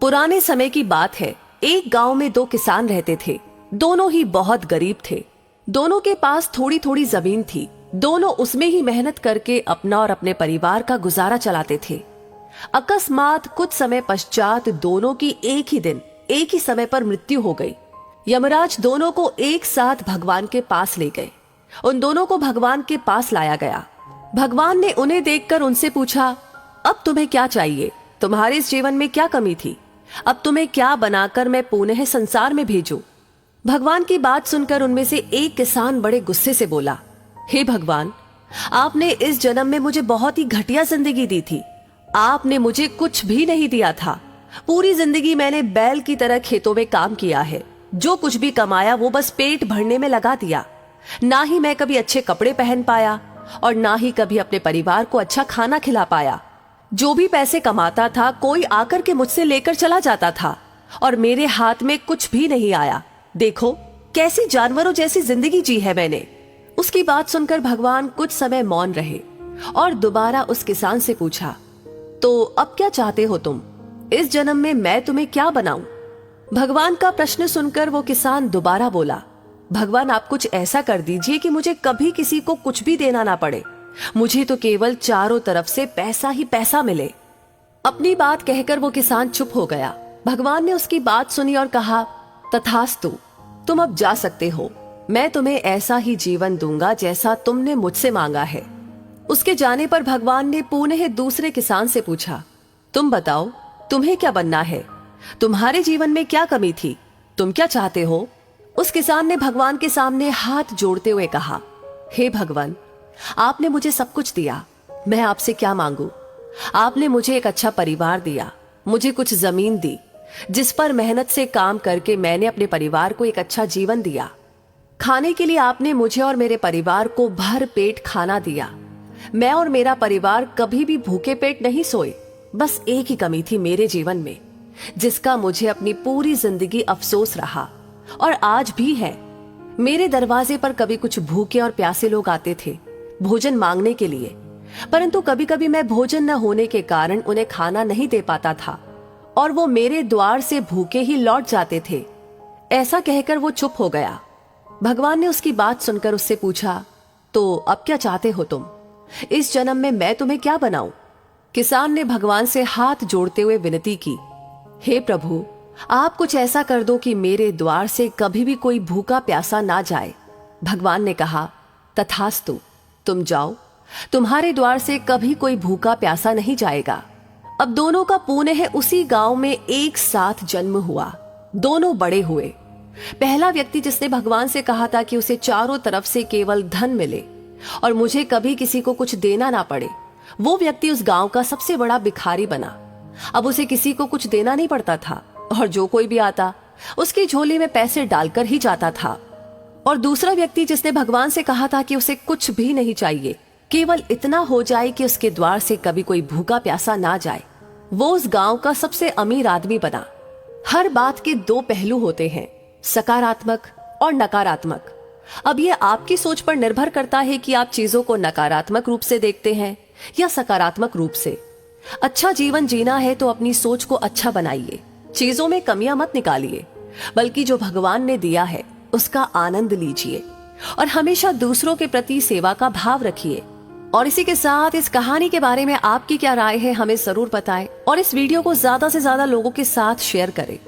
पुराने समय की बात है। एक गांव में दो किसान रहते थे। दोनों ही बहुत गरीब थे। दोनों के पास थोड़ी थोड़ी जमीन थी। दोनों उसमें ही मेहनत करके अपना और अपने परिवार का गुजारा चलाते थे। अकस्मात कुछ समय पश्चात दोनों की एक ही दिन एक ही समय पर मृत्यु हो गई। यमराज दोनों को एक साथ भगवान के पास ले गए। उन दोनों को भगवान के पास लाया गया। भगवान ने उन्हें देखकर उनसे पूछा, अब तुम्हें क्या चाहिए? तुम्हारे इस जीवन में क्या कमी थी? अब तुम्हें क्या बनाकर मैं पुनः संसार में भेजूं? भगवान की बात सुनकर उनमें से एक किसान बड़े गुस्से से बोला, हे भगवान, आपने इस जन्म में मुझे बहुत ही घटिया जिंदगी दी थी। आपने मुझे कुछ भी नहीं दिया था। पूरी जिंदगी मैंने बैल की तरह खेतों में काम किया है। जो कुछ भी कमाया वो बस पेट भरने में लगा दिया। ना ही मैं कभी अच्छे कपड़े पहन पाया और ना ही कभी अपने परिवार को अच्छा खाना खिला पाया। जो भी पैसे कमाता था कोई आकर के मुझसे लेकर चला जाता था और मेरे हाथ में कुछ भी नहीं आया। देखो कैसी जानवरों जैसी जिंदगी जी है मैंने। उसकी बात सुनकर भगवान कुछ समय मौन रहे और दोबारा उस किसान से पूछा, तो अब क्या चाहते हो तुम? इस जन्म में मैं तुम्हें क्या बनाऊं? भगवान का प्रश्न सुनकर वो किसान दोबारा बोला, भगवान आप कुछ ऐसा कर दीजिए कि मुझे कभी किसी को कुछ भी देना ना पड़े। मुझे तो केवल चारों तरफ से पैसा ही पैसा मिले। अपनी बात कहकर वो किसान चुप हो गया। भगवान ने उसकी बात सुनी और कहा, तथास्तु, तुम अब जा सकते हो। मैं तुम्हें ऐसा ही जीवन दूंगा जैसा तुमने मुझसे मांगा है। उसके जाने पर भगवान ने पुनः दूसरे किसान से पूछा, तुम बताओ तुम्हें क्या बनना है? तुम्हारे जीवन में क्या कमी थी? तुम क्या चाहते हो? उस किसान ने भगवान के सामने हाथ जोड़ते हुए कहा, हे भगवान, आपने मुझे सब कुछ दिया। मैं आपसे क्या मांगू? आपने मुझे एक अच्छा परिवार दिया, मुझे कुछ जमीन दी जिस पर मेहनत से काम करके मैंने अपने परिवार को एक अच्छा जीवन दिया। खाने के लिए आपने मुझे और मेरे परिवार को भर पेट खाना दिया। मैं और मेरा परिवार कभी भी भूखे पेट नहीं सोए। बस एक ही कमी थी मेरे जीवन में, जिसका मुझे अपनी पूरी जिंदगी अफसोस रहा और आज भी है। मेरे दरवाजे पर कभी कुछ भूखे और प्यासे लोग आते थे भोजन मांगने के लिए, परंतु कभी कभी मैं भोजन न होने के कारण उन्हें खाना नहीं दे पाता था और वो मेरे द्वार से भूखे ही लौट जाते थे। ऐसा कहकर वो चुप हो गया। भगवान ने उसकी बात सुनकर उससे पूछा, तो अब क्या चाहते हो तुम? इस जन्म में मैं तुम्हें क्या बनाऊं? किसान ने भगवान से हाथ जोड़ते हुए विनती की, हे प्रभु, आप कुछ ऐसा कर दो कि मेरे द्वार से कभी भी कोई भूखा प्यासा ना जाए। भगवान ने कहा, तथास्तु, तुम जाओ। तुम्हारे द्वार से कभी कोई भूखा प्यासा नहीं जाएगा। अब दोनों का पुनः उसी गांव में एक साथ जन्म हुआ। दोनों बड़े हुए। पहला व्यक्ति जिसने भगवान से कहा था कि उसे चारों तरफ से केवल धन मिले और मुझे कभी किसी को कुछ देना ना पड़े, वो व्यक्ति उस गांव का सबसे बड़ा भिखारी बना। अब उसे किसी को कुछ देना नहीं पड़ता था और जो कोई भी आता उसकी झोली में पैसे डालकर ही जाता था। और दूसरा व्यक्ति जिसने भगवान से कहा था कि उसे कुछ भी नहीं चाहिए, केवल इतना हो जाए कि उसके द्वार से कभी कोई भूखा प्यासा ना जाए, वो उस गांव का सबसे अमीर आदमी बना। हर बात के दो पहलू होते हैं, सकारात्मक और नकारात्मक। अब ये आपकी सोच पर निर्भर करता है कि आप चीजों को नकारात्मक रूप से देखते हैं या सकारात्मक रूप से। अच्छा जीवन जीना है तो अपनी सोच को अच्छा बनाइए। चीजों में कमियां मत निकालिए, बल्कि जो भगवान ने दिया है उसका आनंद लीजिए और हमेशा दूसरों के प्रति सेवा का भाव रखिए। और इसी के साथ इस कहानी के बारे में आपकी क्या राय है हमें जरूर बताएं और इस वीडियो को ज्यादा से ज्यादा लोगों के साथ शेयर करें।